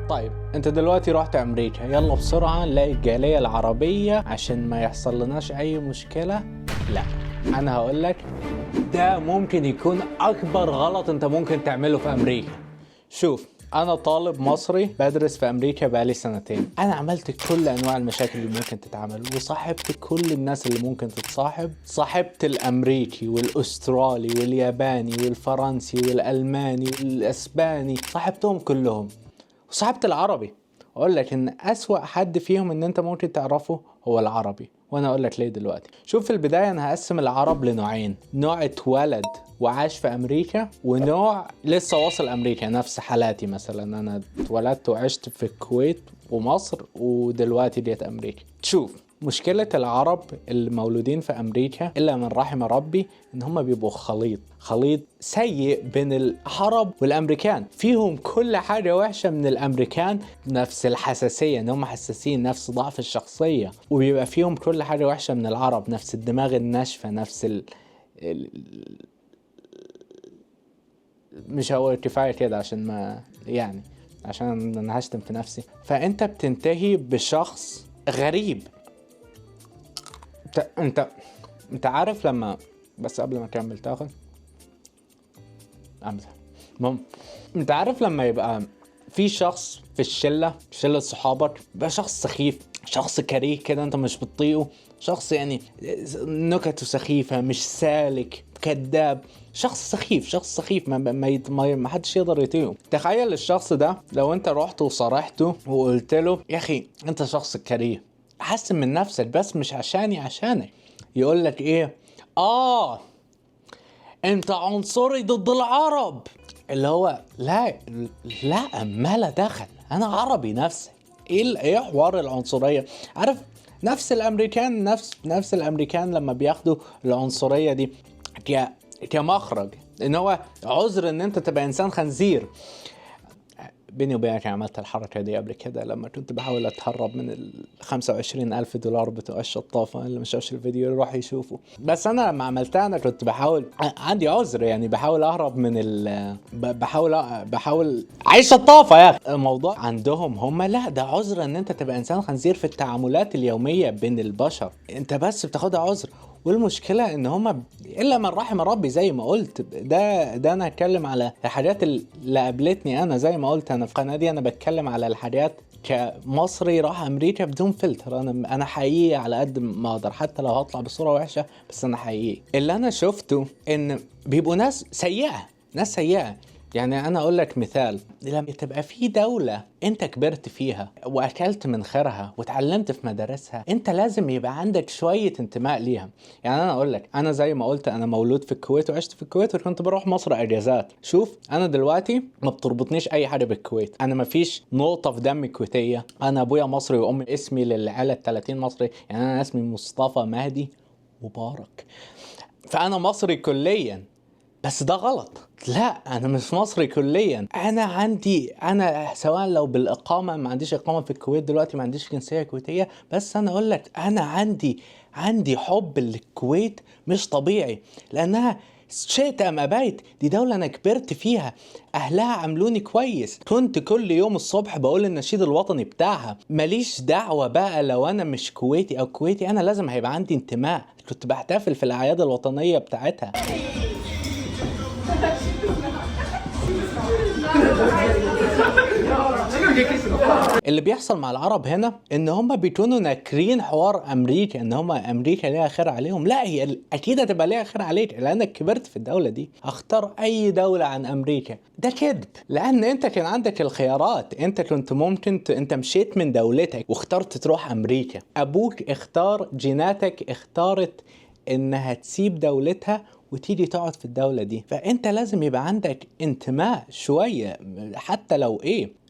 طيب انت دلوقتي رحت امريكا، يلا بسرعة نلاقي الجالية العربية عشان ما يحصل لناش اي مشكلة. لا، انا هقولك ده ممكن يكون اكبر غلط انت ممكن تعمله في امريكا. شوف، انا طالب مصري بدرس في امريكا بقالي سنتين. انا عملت كل انواع المشاكل اللي ممكن تتعمل، وصاحبت كل الناس اللي ممكن تتصاحب. صاحبت الامريكي والاسترالي والياباني والفرنسي والالماني والاسباني، صاحبتهم كلهم. وصاحبت العربي. اقول لك ان اسوأ حد فيهم ان انت ممكن تعرفه هو العربي، وانا اقول لك ليه دلوقتي. شوف، في البدايه انا هقسم العرب لنوعين: نوع اتولد وعاش في امريكا، ونوع لسه واصل امريكا، نفس حالاتي مثلا. انا اتولدت وعشت في الكويت ومصر ودلوقتي جيت امريكا. شوف، مشكلة العرب المولودين في أمريكا إلا من رحم ربي إن هم بيبقوا خليط سيء بين العرب والأمريكان. فيهم كل حاجة وحشة من الأمريكان، نفس الحساسية إن هم حساسين، نفس ضعف الشخصية. وبيبقى فيهم كل حاجة وحشة من العرب، نفس الدماغ الناشفة، نفس مش هو كفاية كده عشان ما يعني عشان أنا هشتم في نفسي. فأنت بتنتهي بشخص غريب. انت عارف لما، بس قبل ما اكمل تاخد المهم، انت عارف لما يبقى في شخص في شلة صحابك، يبقى شخص سخيف، شخص كريه كده انت مش بتطيقه، شخص يعني نكته سخيفة، مش سالك، كذاب، شخص سخيف ما حدش يقدر يطيقه. تخيل الشخص ده لو انت رحت وصارحته وقلت له يا اخي انت شخص كريه، حسن من نفسك بس مش عشانك. يقول لك ايه؟ انت عنصري ضد العرب. اللي هو لا ما لا دخل، انا عربي نفسي. ايه حوار العنصريه؟ عارف، نفس الامريكان لما بياخدوا العنصريه دي كمخرج، ان هو عذر ان انت تبقى انسان خنزير. بيني وبينك عملت الحركة دي قبل كده لما كنت بحاول اتهرب من $25,000 بتوع الشطافة. اللي ما شافش الفيديو يروح يشوفه. بس انا لما عملتها انا كنت بحاول، عندي عذر يعني، بحاول اهرب من بحاول عايش شطافة يا اخي. الموضوع عندهم هم لا، ده عذر ان انت تبقى انسان خنزير في التعاملات اليومية بين البشر، انت بس بتاخدها عذر. والمشكلة ان هما الا من رحم ربي زي ما قلت. ده انا هتكلم على الحاجات اللي قابلتني. انا زي ما قلت، انا في القناة دي انا بتكلم على الحاجات كمصري راح امريكا بدون فلتر. انا حقيقي على قد ما اقدر، حتى لو هطلع بصورة وحشة بس انا حقيقي. اللي انا شفته ان بيبقوا ناس سيئة. يعني انا اقول لك مثال: لما تبقى في دولة انت كبرت فيها واكلت من خيرها وتعلمت في مدارسها، انت لازم يبقى عندك شوية انتماء ليها. يعني انا اقول لك، انا زي ما قلت انا مولود في الكويت وعشت في الكويت وكنت بروح مصر اجازات. شوف، انا دلوقتي ما بتربطنيش اي حاجة بالكويت، انا ما فيش نقطة في دمي كويتية. انا ابويا مصري وامي اسمي للعيلة 30 مصري. يعني انا اسمي مصطفى مهدي مبارك، فانا مصري كليا. بس ده غلط. لا، انا مش مصري كليا. انا سواء لو بالاقامه، ما عنديش اقامه في الكويت دلوقتي، ما عنديش جنسيه كويتيه، بس انا اقول لك انا عندي حب للكويت مش طبيعي، لانها شئت ام ابيت دي دوله انا كبرت فيها، اهلها عملوني كويس، كنت كل يوم الصبح بقول النشيد الوطني بتاعها. ماليش دعوه بقى لو انا مش كويتي او كويتي، انا لازم هيبقى عندي انتماء. كنت بحتفل في الاعياد الوطنيه بتاعتها. اللي بيحصل مع العرب هنا ان هم بيكونوا ناكرين حوار امريكا، ان هم امريكا ليها خير عليهم. لا، هي اكيد هتبقى ليها خير عليك لانك كبرت في الدوله دي. اختار اي دوله عن امريكا، ده كذب. لان انت كان عندك الخيارات، انت كنت ممكن انت مشيت من دولتك واخترت تروح امريكا. ابوك اختار، جيناتك اختارت انها تسيب دولتها وتيجي تقعد في الدولة دي. فانت لازم يبقى عندك انتماء شوية، حتى لو ايه،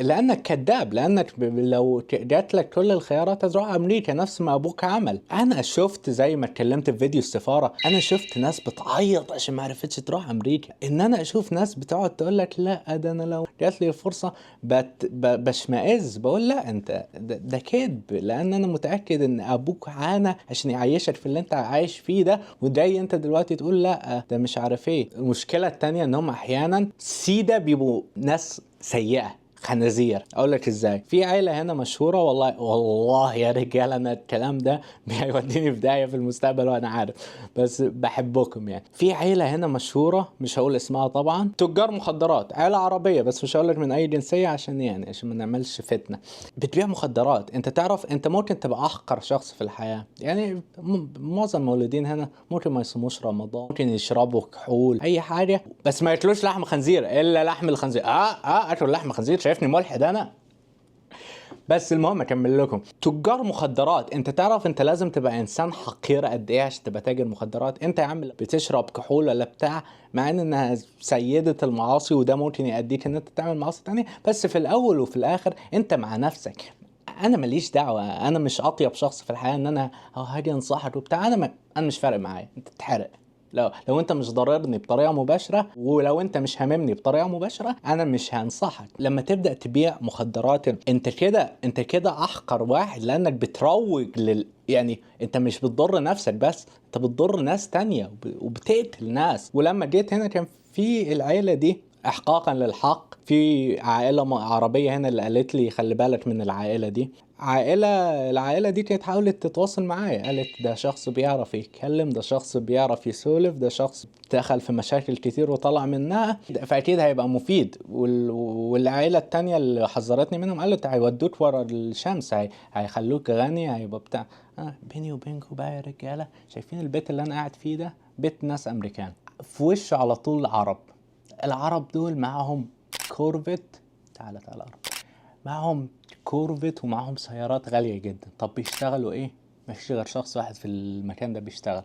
لانك كذاب. لانك لو جات لك كل الخيارات هتروح امريكا نفس ما ابوك عمل. انا شفت زي ما اتكلمت في فيديو السفاره، انا شفت ناس بتعيط عشان ما عرفتش تروح امريكا. ان انا اشوف ناس بتقعد تقول لك لا، ده انا لو جات لي الفرصه بشمئز، بقول لا، انت ده كذب. لان انا متاكد ان ابوك عانى عشان يعيشك في اللي انت عايش فيه ده، وجاي انت دلوقتي تقول لا ده مش عارف ايه. المشكله التانية انهم احيانا سيده بيبقوا ناس سيئة خنازير. اقول لك ازاي. في عيله هنا مشهوره، والله يا رجال انا الكلام ده بيوديني في داهيه في المستقبل وانا عارف، بس بحبكم يعني. في عيله هنا مشهوره مش هقول اسمها طبعا، تجار مخدرات، عيله عربيه بس مش هقول لك من اي جنسيه عشان ما نعملش فتنه. بتبيع مخدرات. انت تعرف انت ممكن تبقى احقر شخص في الحياه يعني. معظم المولودين هنا ممكن ما يصوموش رمضان، ممكن يشربوا كحول اي حاجه، بس ما ياكلوش لحم خنزير الا لحم الخنزير. اكل لحم خنزير؟ شايفني ملحد انا؟ بس المهم اكمل لكم. تجار مخدرات. انت تعرف انت لازم تبقى انسان حقير قد ايه عشان تبقى تاجر مخدرات؟ انت يا عم بتشرب كحول ولا بتاع، مع انها سيدة المعاصي وده ممكن يؤديك ان انت تعمل معاصي تانية، بس في الاول وفي الاخر انت مع نفسك. انا ماليش دعوه، انا مش اطيب شخص في الحياه ان انا هاجي انصحك وبتاع. انا مش فارق معايا انت تتحرق. لو انت مش ضررني بطريقه مباشره، ولو انت مش هاممني بطريقه مباشره، انا مش هنصحك. لما تبدا تبيع مخدرات انت كده احقر واحد، لانك بتروج يعني انت مش بتضر نفسك بس، انت بتضر ناس تانية وبتقتل ناس. ولما جيت هنا كان في العيله دي احقاقا للحق، في عائله عربيه هنا اللي قالت لي خلي بالك من العائله دي. العائلة دي كانت حاولت تتواصل معايا، قالت ده شخص بيعرف يتكلم، ده شخص بيعرف يسولف، ده شخص دخل في مشاكل كتير وطلع منها، فأكيد هيبقى مفيد. والعائلة التانية اللي حذرتني منهم قالت هيودوك ورا الشمس، هيخلوك غني، هيبقى بتاع. بيني وبينكم بقى يا رجالة، شايفين البيت اللي أنا قاعد فيه ده بيت ناس أمريكان، في وشه على طول عرب. العرب دول معاهم كورفت، تعالى عرب، معهم كورفت ومعهم سيارات غالية جدا. طب بيشتغلوا ايه؟ مفيش غير شخص واحد في المكان ده بيشتغل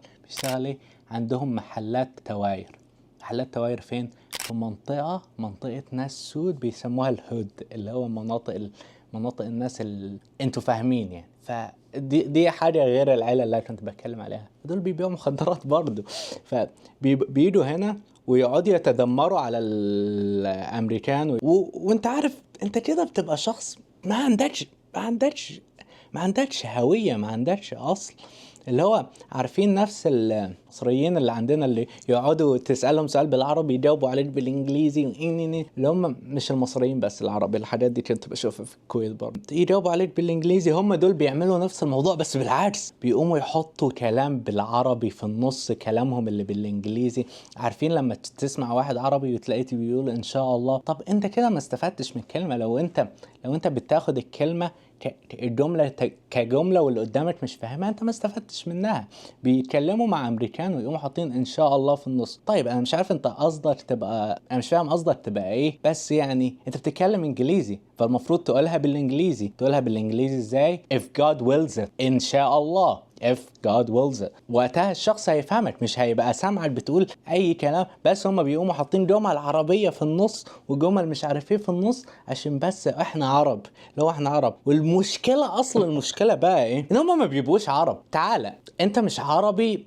ايه؟ عندهم محلات تواير. محلات تواير فين؟ في منطقة ناس سود بيسموها الهود، اللي هو مناطق الناس اللي انتوا فاهمين يعني. فدي حاجة غير العيلة اللي كنت بتكلم عليها، دول بيبيعوا مخدرات برضو. فبيجوا هنا ويقعدوا يتذمروا على الامريكان وانت عارف انت كده بتبقى شخص ما عندكش هوية، ما عندكش اصل. اللي هو عارفين نفس المصريين اللي عندنا اللي يقعدوا تسألهم سؤال بالعربي يجاوبوا عليك بالانجليزي، اللي هم مش المصريين بس، العرب. الحاجات دي كنت بشوفها في الكويت برضه، يجاوبوا عليك بالانجليزي. هم دول بيعملوا نفس الموضوع بس بالعكس، بيقوموا يحطوا كلام بالعربي في النص كلامهم اللي بالانجليزي. عارفين لما تسمع واحد عربي وتلاقيه بيقول ان شاء الله، طب انت كده ما استفدتش من الكلمة. لو انت بتاخد الكلمة الجملة كجملة واللي قدامك مش فاهمها، انت ما استفدتش منها. بيتكلموا مع امريكان ويقوموا حاطين ان شاء الله في النص. طيب انا مش عارف انت قصدك تبقى، انا مش فاهم قصدك تبقى ايه، بس يعني انت بتتكلم انجليزي فالمفروض تقولها بالانجليزي ازاي؟ if God wills it، ان شاء الله if God wills it. وقتها الشخص هيفهمك، مش هيبقى سامعك بتقول اي كلام، بس هما بيقوموا حاطين جمل عربية في النص وجمل مش عارف ايه في النص عشان بس احنا عرب. لو احنا عرب، والمشكلة اصل المشكلة بقى ايه؟ ان هما ما بيبقوش عرب. تعالى انت مش عربي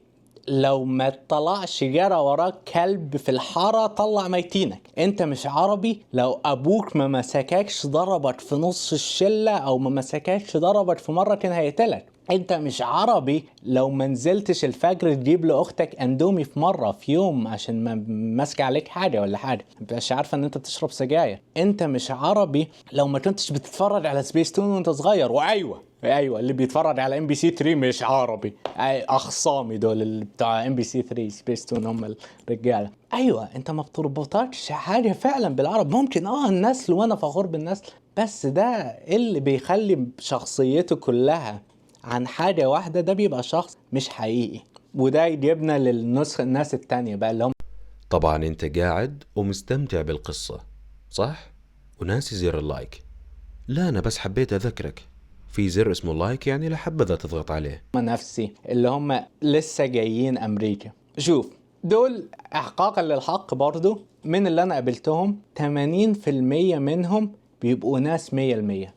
لو ما طلعش جرى وراك كلب في الحارة طلع ميتينك. انت مش عربي لو ابوك ما مسككش ضربك في نص الشلة، او ما مسككش ضربك في مرة كان هيقتلك. انت مش عربي لو ما نزلتش الفجر تجيب لاختك اندومي في مرة في يوم عشان ما ماسك عليك حاجة ولا حاجة، مش عارفة ان انت بتشرب سجاير. انت مش عربي لو ما كنتش بتتفرج على سبيس تون وانت صغير. ايوه اللي بيتفرج على ام بي سي 3 مش عربي. اخصامي دول اللي بتاع ام بي سي 3 سبيس تون هم الرجاله. ايوه انت ما بتربطكش حاجه فعلا بالعرب. ممكن النسل، وانا فخور بالنسل، بس ده اللي بيخلي شخصيته كلها عن حاجه واحده، ده بيبقى شخص مش حقيقي. وده يجيبنا الناس التانية بقى اللي هم. طبعا انت قاعد ومستمتع بالقصة صح؟ وناسي زر اللايك. لا انا بس حبيت اذكرك في زر اسمه لايك، يعني لحبذا تضغط عليه. نفسي اللي هم لسه جايين امريكا. شوف دول احقاقا للحق برضو من اللي انا قابلتهم 80% منهم بيبقوا ناس 100%،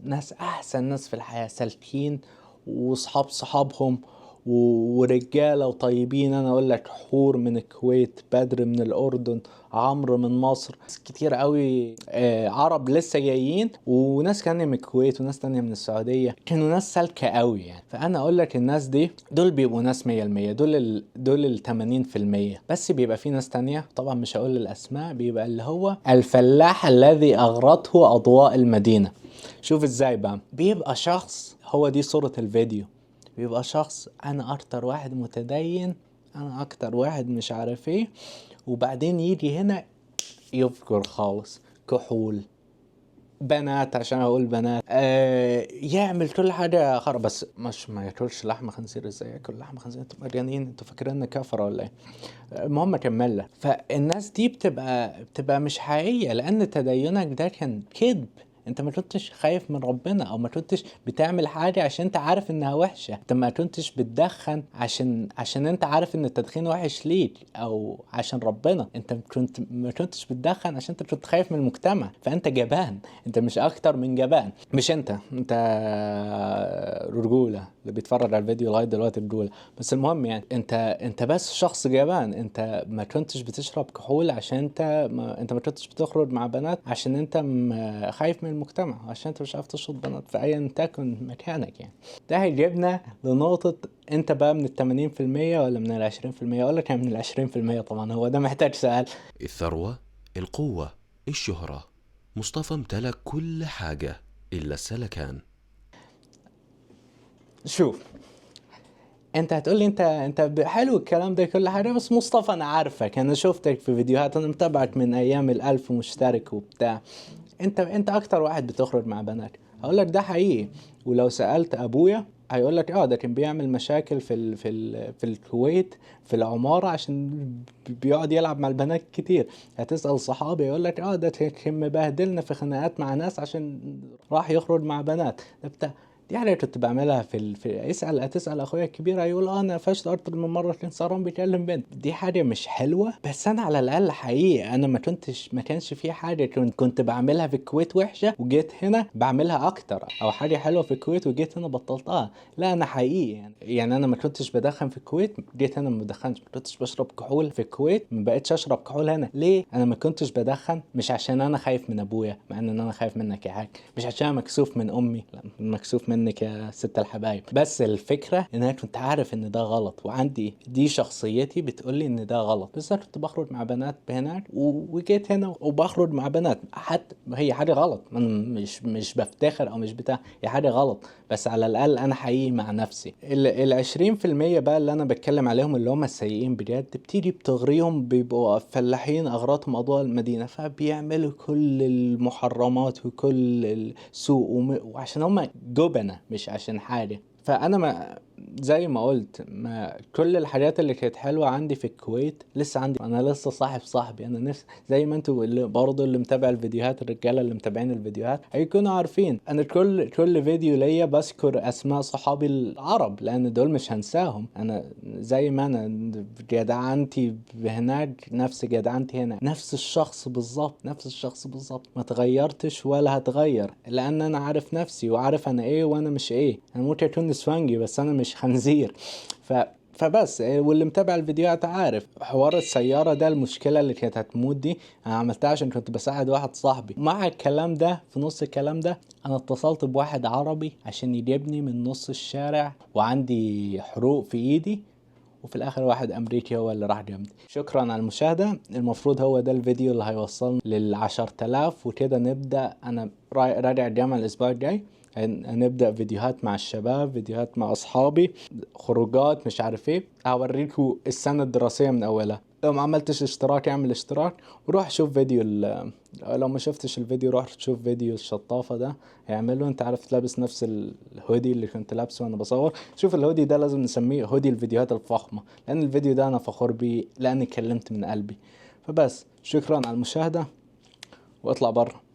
ناس احسن ناس في الحياة، سالكين وصحابهم ورجاله وطيبين. انا اقول لك حور من الكويت، بدر من الاردن، عمرو من مصر، ناس كتير قوي عرب لسه جايين، وناس كانوا من الكويت وناس تانية من السعودية، كانوا ناس سالكة قوي يعني. فانا اقول لك الناس دي دول بيبقوا ناس 100%، دول ال 80%. بس بيبقى في ناس تانية طبعا مش هقول الاسماء، بيبقى اللي هو الفلاح الذي اغرته اضواء المدينة. شوف ازاي بقى، بيبقى شخص، هو دي صورة الفيديو، بيبقى شخص انا اكتر واحد متدين، انا اكتر واحد مش عارف ايه، وبعدين يجي هنا يفجر خالص، كحول، بنات، عشان اقول بنات، يعمل كل حاجه خرا، بس مش ما ياكلش لحم خنزير. ازاي ياكل لحم خنزير؟ انتوا مجانين، انتوا فاكرين كفره ولا ايه؟ المهم كمل لك. فالناس دي بتبقى مش حقيقيه، لان تدينك ده كان كذب. انت ما كنتش خايف من ربنا، او ما كنتش بتعمل حاجه عشان انت عارف انها وحشه. انت ما كنتش بتدخن عشان انت عارف ان التدخين وحش ليك او عشان ربنا. انت ما كنتش بتدخن عشان انت كنت خايف من المجتمع. فانت جبان، انت مش اكتر من جبان. مش انت رجوله اللي بيتفرج على الفيديو لغايه دلوقتي رجوله. بس المهم يعني انت بس شخص جبان. انت ما كنتش بتشرب كحول عشان انت ما كنتش بتخرج مع بنات عشان انت خايف من المجتمع، عشان انت مش عارف تشرب بنات في ايا تكن مكانك يعني. ده هيجيبنا لنقطة، انت بقى من 80% ولا من 20%؟ اقول لك من 20%. طبعا هو ده محتاج سؤال. الثروة، القوة، الشهرة. مصطفى امتلك كل حاجة إلا السلكان. شوف، انت هتقولي انت حلو الكلام ده كل حاجه، بس مصطفى انا عارفك، انا شفتك في فيديوهات، انا متابعك من ايام ال1000 مشترك وبتاع. انت اكتر واحد بتخرج مع بنات. هقول لك ده حقيقي. ولو سالت ابويا هيقول لك ده كان بيعمل مشاكل في الكويت في العماره، عشان بيقعد يلعب مع البنات كتير. هتسال صحابي يقول لك ده كان مبهدلنا في خناقات مع ناس عشان راح يخرج مع بنات. ده بتاع، دي حاجة كنت بعملها هتسأل اخويا الكبير هيقول انا فشت اكتر من مرة كان سهران بيكلم بنت. دي حاجة مش حلوة، بس انا على الاقل حقيقي انا ما كانش في حاجة كنت بعملها في الكويت وحشة وجيت هنا بعملها اكتر، او حاجة حلوة في الكويت وجيت هنا بطلتها. لا انا حقيقي يعني انا ما كنتش بدخن في الكويت، جيت هنا ما بدخنش. ما كنتش بشرب كحول في الكويت، ما بقتش اشرب كحول هنا. ليه؟ انا ما كنتش بدخن مش عشان انا خايف من ابويا، مع ان انا خايف منك يا حاج، مش عشان مكسوف من امي، لا مكسوف منك يا ست الحبايب. بس الفكرة ان انا كنت عارف ان ده غلط، وعندي دي شخصيتي بتقولي ان ده غلط. بس انا كنت بخرج مع بنات هناك، وجيت هنا وبخرج مع بنات. حتى هي حاجة غلط، انا مش بفتخر او مش بتاع، هي حاجة غلط، بس على الاقل انا حقيقي مع نفسي. ال 20% بقى اللي انا بتكلم عليهم اللي هم السيئين بجد، بتيجي بتغريهم، بيبقوا فلاحين اغراضهم اضواء المدينة، فبيعملوا كل المحرمات وكل السوء، وعشان هم جبنة مش عشان حاجة. فانا ما زي ما قلت، ما كل الحاجات اللي كانت حلوه عندي في الكويت لسه عندي. انا لسه صاحب صاحبي، انا نفس زي ما انتوا اللي برضه اللي متابع الفيديوهات، الرجاله اللي متابعين الفيديوهات هيكونوا عارفين، انا كل فيديو ليا بذكر اسماء صحابي العرب، لان دول مش هنساهم. انا زي ما انا جدعنتي هناك نفس جدعنتي هنا، نفس الشخص بالظبط، نفس الشخص بالظبط، ما تغيرتش ولا هتغير، لان انا عارف نفسي وعارف انا ايه وانا مش ايه. انا ممكن اكون نسوانجي بس انا مش خنزير. فبس واللي متابع الفيديوهات عارف حوار السيارة ده، المشكلة اللي كانت هتموت دي انا عملتها عشان كنت بساعد واحد صاحبي. مع الكلام ده، في نص الكلام ده، انا اتصلت بواحد عربي عشان يجيبني من نص الشارع وعندي حروق في ايدي، وفي الاخر واحد امريكي هو اللي راح جنبي. شكرا على المشاهدة. المفروض هو ده الفيديو اللي هيوصلنا لل10,000 وكده. نبدأ، انا راجع الجامعة الاسبوع الجاي، هنبدأ فيديوهات مع الشباب، فيديوهات مع أصحابي، خروجات، مش عارف ايه. هوريكوا السنة الدراسية من أولها. لو ما عملتش اشتراك اعمل اشتراك وروح شوف فيديو لو ما شفتش الفيديو روح شوف فيديو الشطافة ده هيعمله. انت عارف لابس نفس الهودي اللي كنت لابسه وانا بصور. شوف الهودي ده لازم نسميه هودي الفيديوهات الفخمة، لأن الفيديو ده أنا فخور بيه، لأني اتكلمت من قلبي. فبس شكرا على المشاهدة، واطلع بره.